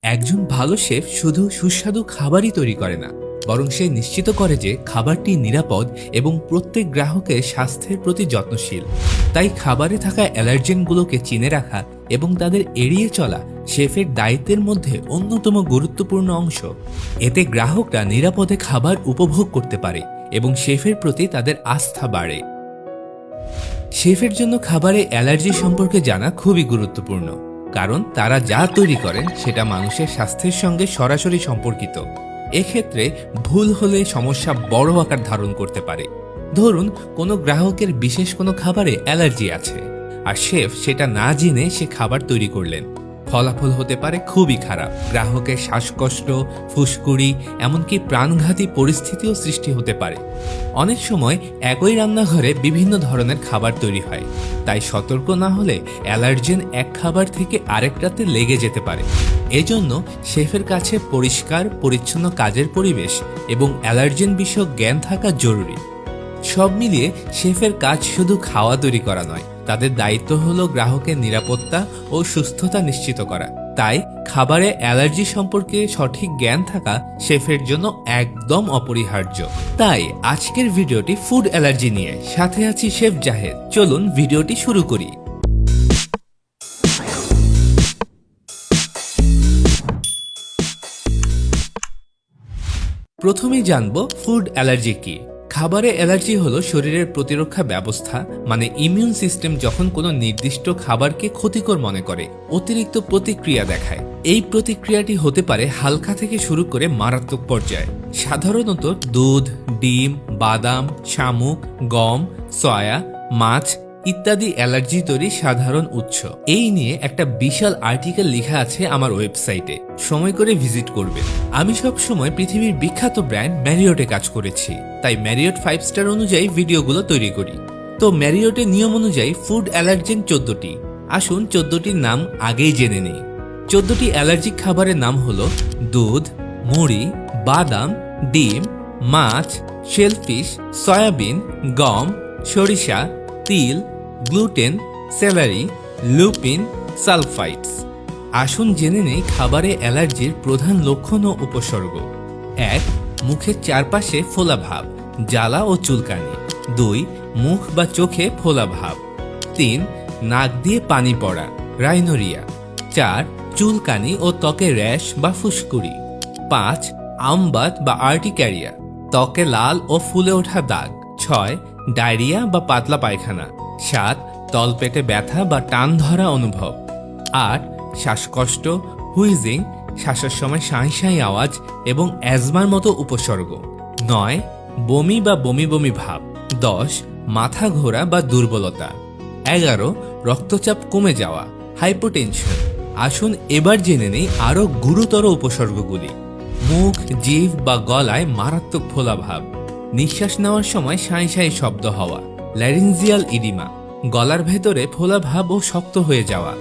একজন ভালো শেফ শুধু সুস্বাদু খাবারই তৈরি করে না, বরং সে নিশ্চিত করে যে খাবারটি নিরাপদ এবং প্রত্যেক গ্রাহকের স্বাস্থ্যের প্রতি যত্নশীল। তাই খাবারে থাকা অ্যালার্জেনগুলোকে চিনে রাখা এবং তাদের এড়িয়ে চলা শেফের দায়িত্বের মধ্যে অন্যতম গুরুত্বপূর্ণ অংশ। এতে গ্রাহকরা নিরাপদে খাবার উপভোগ করতে পারে এবং শেফের প্রতি তাদের আস্থা বাড়ে। শেফের জন্য খাবারে অ্যালার্জি সম্পর্কে জানা খুবই গুরুত্বপূর্ণ, কারণ তারা যা তৈরি করেন সেটা মানুষের স্বাস্থ্যের সঙ্গে সরাসরি সম্পর্কিত। এক্ষেত্রে ভুল হলে সমস্যা বড় আকার ধারণ করতে পারে। ধরুন, কোনো গ্রাহকের বিশেষ কোনো খাবারে অ্যালার্জি আছে, আর শেফ সেটা না জেনে সে খাবার তৈরি করলেন। ফলাফল হতে পারে খুবই খারাপ। গ্রাহকের শ্বাসকষ্ট, ফুসকুড়ি, এমনকি প্রাণঘাতী পরিস্থিতিও সৃষ্টি হতে পারে। অনেক সময় একই রান্নাঘরে বিভিন্ন ধরনের খাবার তৈরি হয়, তাই সতর্ক না হলে অ্যালার্জেন এক খাবার থেকে আরেকটাতে লেগে যেতে পারে। এজন্য শেফের কাছে পরিষ্কার পরিচ্ছন্ন কাজের পরিবেশ এবং অ্যালার্জেন বিষয়ক জ্ঞান থাকা জরুরি। সব মিলিয়ে শেফের কাজ শুধু খাওয়া তৈরি করা নয়, তাদের দায়িত্ব হলো গ্রাহকের নিরাপত্তা ও সুস্থতা নিশ্চিত করা। তাই খাবারে অ্যালার্জি সম্পর্কে সঠিক জ্ঞান থাকা শেফের জন্য একদম অপরিহার্য। তাই আজকের ভিডিওটি ফুড অ্যালার্জি নিয়ে, সাথে আছি শেফ জাহেদ। চলুন ভিডিওটি শুরু করি। প্রথমেই জানবো ফুড অ্যালার্জি কি। খাবারে অ্যালার্জি হলো শরীরের প্রতিরক্ষা ব্যবস্থা, মানে ইমিউন সিস্টেম যখন কোনো নির্দিষ্ট খাবারকে ক্ষতিকর মনে করে অতিরিক্ত প্রতিক্রিয়া দেখায়। এই প্রতিক্রিয়াটি হতে পারে হালকা থেকে শুরু করে মারাত্মক পর্যায়ে। সাধারণত দুধ, ডিম, বাদাম, শামুক, গম, সয়া, মাছ ইত্যাদি অ্যালার্জি তৈরি সাধারণ উৎস। এই নিয়ে একটা বিশাল আর্টিকেল লেখা আছে আমার ওয়েবসাইটে, সময় করে ভিজিট করবেন। আমি সব সময় পৃথিবীর বিখ্যাত ব্র্যান্ড ম্যারিওটে কাজ করেছি, তাই ম্যারিওট 5 স্টার অনুযায়ী ভিডিওগুলো তৈরি করি। তো ম্যারিওটের নিয়ম অনুযায়ী ফুড অ্যালার্জেন 14টি। আসুন 14টির নাম আগেই জেনে নেই। 14টি অ্যালার্জিক খাবারের নাম হলো দুধ, মুড়ি, বাদাম, ডিম, মাছ, শেলফিশ, সয়াবিন, গম, সরিষা, তিল, গ্লুটেন, সেলারি, লুপিন, সালফাইটস। আসুন জেনে নেই খাবারে অ্যালার্জির প্রধান লক্ষণ ও উপসর্গ। 1. মুখের চারপাশে ফোলা ভাব, জ্বালা ও চুলকানি। 2. মুখ বা চোখে ফোলা ভাব। 3. নাক দিয়ে পানি পড়া, রাইনোরিয়া। 4. চুলকানি ও ত্বকে র্যাশ বা ফুসকুড়ি। 5. আমবাত বা আর্টিক্যারিয়া, ত্বকে লাল ও ফুলে ওঠা দাগ। 6. ডায়রিয়া বা পাতলা পায়খানা। 7. তলপেটে ব্যথা বা টান ধরা অনুভব। 8. শ্বাসকষ্ট, হুইজিং, শ্বাসের সময় সাঁই সাঁই আওয়াজ এবং অ্যাজমার মতো উপসর্গ। 9. বমি বা বমি বমি ভাব। 10. মাথা ঘোরা বা দুর্বলতা। 11. রক্তচাপ কমে যাওয়া, হাইপোটেনশন। আসুন এবার জেনে নেই আরও গুরুতর উপসর্গগুলি। মুখ, জিভ বা গলায় মারাত্মক ফোলা ভাব, নিঃশ্বাস নেওয়ার সময় সাঁই সাঁই শব্দ হওয়া, ল্যারিনজিয়াল ইডিমা, গলার ভেতরে ফোলা ভাব ও শক্ত হয়ে যাওয়া,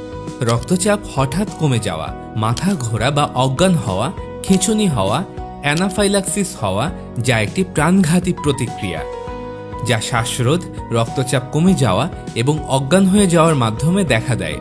রক্তচাপ হঠাৎ কমে যাওয়া, মাথা ঘোরা বা অজ্ঞান হওয়া, খিঁচুনি হওয়া, অ্যানাফাইলাক্সিস হওয়া, যা একটি প্রাণঘাতী প্রতিক্রিয়া, যা শ্বাসরোধ, রক্তচাপ কমে যাওয়া এবং অজ্ঞান হয়ে যাওয়ার মাধ্যমে দেখা দেয়।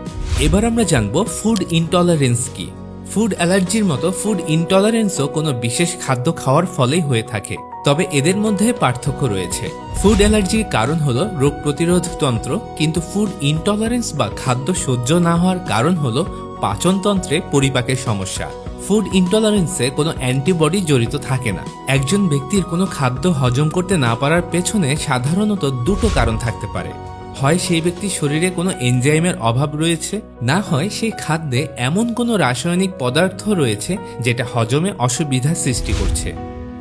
এবার আমরা জানব ফুড ইনটলারেন্স কি। ফুড অ্যালার্জির মতো ফুড ইনটলারেন্সও কোনো বিশেষ খাদ্য খাওয়ার ফলেই হয়ে থাকে, তবে এদের মধ্যে পার্থক্য রয়েছে। ফুড অ্যালার্জির কারণ হলো রোগ প্রতিরোধ তন্ত্র, কিন্তু ফুড ইনটলারেন্স বা খাদ্য সহ্য না হওয়ার কারণ হলো পাচনতন্ত্রে পরিপাকের সমস্যা। ফুড ইনটলারেন্সে কোনো অ্যান্টিবডি জড়িত থাকে না। একজন ব্যক্তির কোনো খাদ্য হজম করতে না পারার পেছনে সাধারণত দুটো কারণ থাকতে পারে। হয় সেই ব্যক্তির শরীরে কোনো এনজাইমের অভাব রয়েছে, না হয় সেই খাদ্যে এমন কোনো রাসায়নিক পদার্থ রয়েছে যেটা হজমে অসুবিধা সৃষ্টি করছে।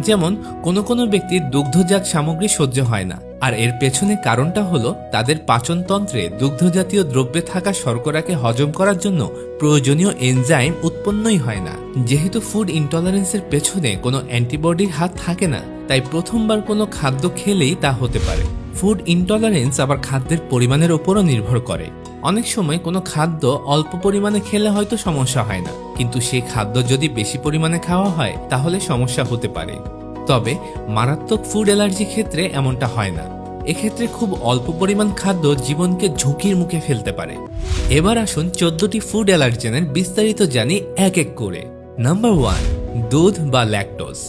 যেমন কোনো ব্যক্তির দুগ্ধজাত সামগ্রী সহ্য হয় না, আর এর পেছনে কারণটা হলো তাদের পাচনতন্ত্রে দুগ্ধজাতীয় দ্রব্যে থাকা শর্করাকে হজম করার জন্য প্রয়োজনীয় এনজাইম উৎপন্নই হয় না। যেহেতু ফুড ইনটলারেন্সের পেছনে কোনো অ্যান্টিবডির হাত থাকে না, তাই প্রথমবার কোনো খাদ্য খেলেই তা হতে পারে। ফুড ইনটলারেন্স আবার খাদ্যের পরিমাণের উপরও নির্ভর করে। অনেক সময় কোনো খাদ্য অল্প পরিমাণে খেলে হয়তো সমস্যা হয় না, কিন্তু সেই খাদ্য যদি বেশি পরিমাণে খাওয়া হয় তাহলে সমস্যা হতে পারে। তবে মারাত্মক ফুড অ্যালার্জি ক্ষেত্রে এমনটা হয় না। এক্ষেত্রে খুব অল্প পরিমাণ খাদ্য জীবনকে ঝুঁকির মুখে ফেলতে পারে। এবার আসুন 14টি ফুড অ্যালার্জেনের বিস্তারিত জানি এক এক করে। নাম্বার 1, দুধ বা ল্যাকটোজ।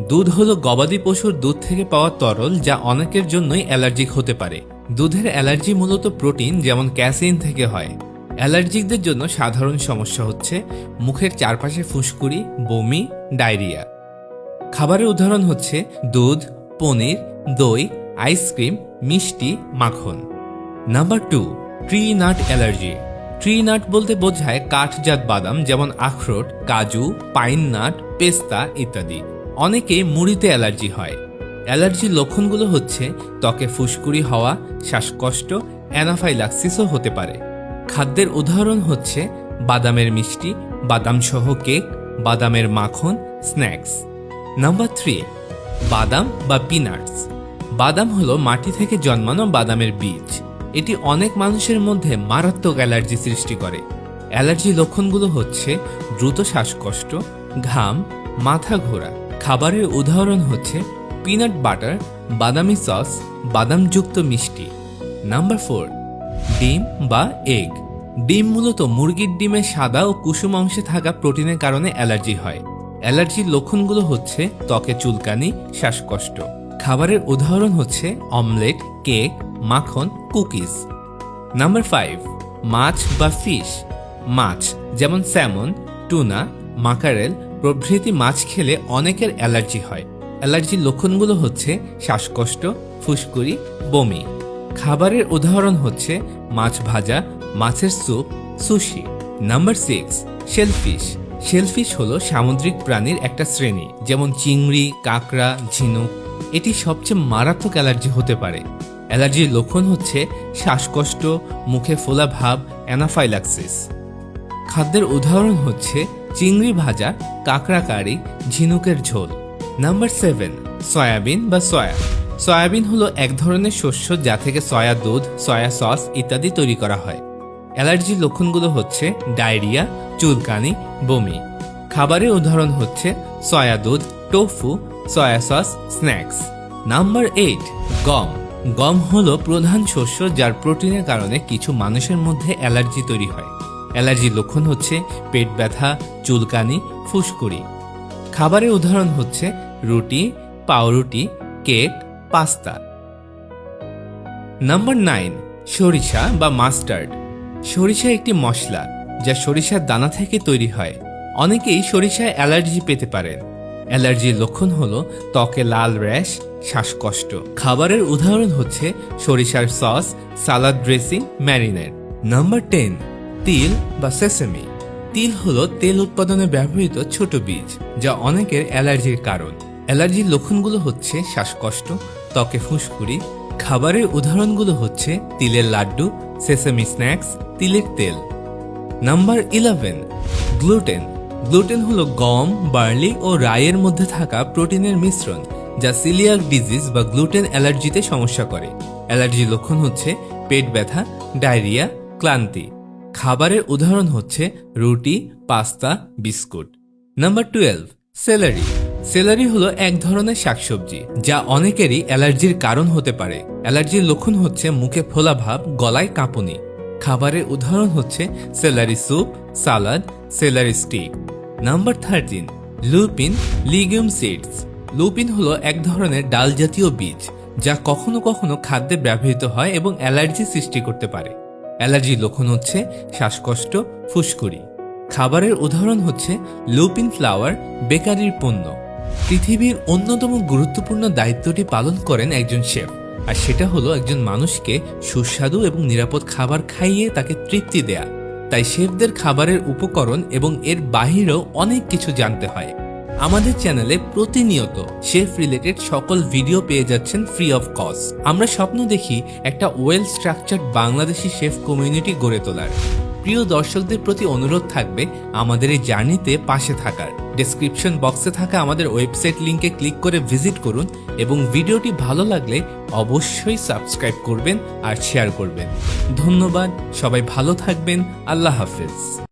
দুধ হলো গবাদি পশুর দুধ থেকে পাওয়া তরল যা অনেকের জন্যই অ্যালার্জিক হতে পারে। দুধের অ্যালার্জি মূলত প্রোটিন যেমন ক্যাসিন থেকে হয়। অ্যালার্জিকদের জন্য সাধারণ সমস্যা হচ্ছে মুখের চারপাশে ফুসকুড়ি, বমি, ডায়রিয়া। খাবারের উদাহরণ হচ্ছে দুধ, পনির, দই, আইসক্রিম, মিষ্টি, মাখন। Number 2, tree nut allergy. Tree nut বলতে বোঝায় কাঠজাত বাদাম যেমন আখরোট, কাজু, পাইন নাট, পেস্তা ইত্যাদি। অনেকেই মুড়িতে অ্যালার্জি হয়। অ্যালার্জির লক্ষণগুলো হচ্ছে ত্বকে ফুসকুড়ি হওয়া, শ্বাসকষ্ট, অ্যানাফাইলাক্সিসও হতে পারে। খাদ্যের উদাহরণ হচ্ছে বাদামের মিষ্টি, বাদামসহ কেক, বাদামের মাখন, স্ন্যাক্স। নাম্বার 3, বাদাম বা পিনাটস। বাদাম হলো মাটি থেকে জন্মানো বাদামের বীজ। এটি অনেক মানুষের মধ্যে মারাত্মক অ্যালার্জি সৃষ্টি করে। অ্যালার্জি লক্ষণগুলো হচ্ছে দ্রুত শ্বাসকষ্ট, ঘাম, মাথা ঘোরা। খাবারের উদাহরণ হচ্ছে পিনাট বাটার, বাদামি সস, বাদামযুক্ত মিষ্টি। নাম্বার 4, ডিম বা এগ। ডিম মূলত মুরগির ডিমের সাদা ও কুসুম অংশে থাকা প্রোটিনের কারণে অ্যালার্জি হয়। অ্যালার্জির লক্ষণগুলো হচ্ছে ত্বকে চুলকানি, শ্বাসকষ্ট। খাবারের উদাহরণ হচ্ছে অমলেট, কেক, মাখন, কুকিজ। নাম্বার 5, মাছ বা ফিশ। মাছ যেমন স্যামন, টুনা, মাকারেল প্রভৃতি মাছ খেলে অনেকের অ্যালার্জি হয়। অ্যালার্জির লক্ষণগুলো হচ্ছে শ্বাসকষ্ট, ফুসকুড়ি, বমি। খাবারের উদাহরণ হচ্ছে মাছ ভাজা, মাছের soup, sushi. Number 6, shellfish. Shellfish হলো সামুদ্রিক প্রাণীর একটা শ্রেণী যেমন চিংড়ি, কাঁকড়া, ঝিনুক। এটি সবচেয়ে মারাত্মক অ্যালার্জি হতে পারে। অ্যালার্জির লক্ষণ হচ্ছে শ্বাসকষ্ট, মুখে ফোলা ভাব, অ্যানাফাইলাক্সিস। খাদ্যের উদাহরণ হচ্ছে চিংড়ি ভাজা, কাঁকড়া কারি, ঝিনুকের ঝোল। নাম্বার 7, সয়াবিন বা সয়া। সয়াবিন হলো এক ধরনের শস্য যা থেকে সয়া দুধ, সয়া সস ইত্যাদি তৈরি করা হয়। অ্যালার্জির লক্ষণগুলো হচ্ছে ডায়রিয়া, চুলকানি, বমি। খাবারের উদাহরণ হচ্ছে সয়া দুধ, tofu, soya sauce, snacks. Number 8, গম। গম হলো প্রধান শস্য যার প্রোটিনের কারণে কিছু মানুষের মধ্যে অ্যালার্জি তৈরি হয়। অ্যালার্জির লক্ষণ হচ্ছে পেট ব্যথা, চুলকানি, ফুসকুড়ি। খাবারের উদাহরণ হচ্ছে রুটি, পাউরুটি, কেক, পাস্তা। নাম্বার 9, সরিষা বা মাস্টার্ড। সরিষা একটি মশলা যা সরিষার দানা থেকে তৈরি হয়। অনেকেই সরিষায় অ্যালার্জি পেতে পারেন। অ্যালার্জির লক্ষণ হলো ত্বকে লাল র্যাশ, শ্বাসকষ্ট। খাবারের উদাহরণ হচ্ছে সরিষার সস, সালাদ ড্রেসিং, ম্যারিনেড। নাম্বার 10, তিল বা সেসেমি। তিল হলো তেল উৎপাদনে ব্যবহৃত ছোট বীজ যা অনেকের অ্যালার্জির কারণ। অ্যালার্জির লক্ষণগুলো হচ্ছে শ্বাসকষ্ট, ত্বকে ফুসকুড়ি। খাবারের উদাহরণগুলো হচ্ছে তিলের লাড্ডু, সেসেমি স্ন্যাক্স, তিলের তেল। Number 11, gluten. গ্লুটেন হলো গম, বার্লি ও রাইয়ের মধ্যে থাকা প্রোটিনের মিশ্রণ যা সিলিয়াক ডিজিজ বা গ্লুটেন অ্যালার্জিতে সমস্যা করে। অ্যালার্জির লক্ষণ হচ্ছে পেট ব্যথা, ডায়রিয়া, ক্লান্তি। খাবারের উদাহরণ হচ্ছে রুটি, pasta, biscuit. Number 12, celery. Celery হলো এক ধরনের শাকসবজি যা অনেকেরই অ্যালার্জির কারণ হতে পারে। অ্যালার্জির লক্ষণ হচ্ছে মুখে ফোলা ভাব, গলায় কাঁপুনি। খাবারের উদাহরণ হচ্ছে celery soup, salad, celery stick. Number 13, lupin, legume seeds. Lupin হলো এক ধরনের ডাল জাতীয় বীজ যা কখনো কখনো খাদ্যে ব্যবহৃত হয় এবং অ্যালার্জি সৃষ্টি করতে পারে। অ্যালার্জির লক্ষণ হচ্ছে শ্বাসকষ্ট, ফুসকুড়ি। খাবারের উদাহরণ হচ্ছে লুপিন ফ্লাওয়ার, বেকারির পণ্য। পৃথিবীর অন্যতম গুরুত্বপূর্ণ দায়িত্বটি পালন করেন একজন শেফ, আর সেটা হলো একজন মানুষকে সুস্বাদু এবং নিরাপদ খাবার খাইয়ে তাকে তৃপ্তি দেয়া। তাই শেফদের খাবারের উপকরণ এবং এর বাহিরেও অনেক কিছু জানতে হয়। আমাদের চ্যানেলে প্রতিনিয়ত শেফ রিলেটেড সকল ভিডিও পেয়ে যাচ্ছেন ফ্রি অফ কস্ট। আমরা স্বপ্ন দেখি একটা well structured Bangladeshi chef community গড়ে তোলার। প্রিয় দর্শকদের প্রতি অনুরোধ থাকবে আমাদের এই জার্নিতে পাশে থাকার। ডেসক্রিপশন বক্সে থাকা আমাদের ওয়েবসাইট লিংকে ক্লিক করে ভিজিট করুন এবং ভিডিওটি ভালো লাগলে অবশ্যই সাবস্ক্রাইব করবেন আর শেয়ার করবেন। ধন্যবাদ, সবাই ভালো থাকবেন। আল্লাহ হাফেজ।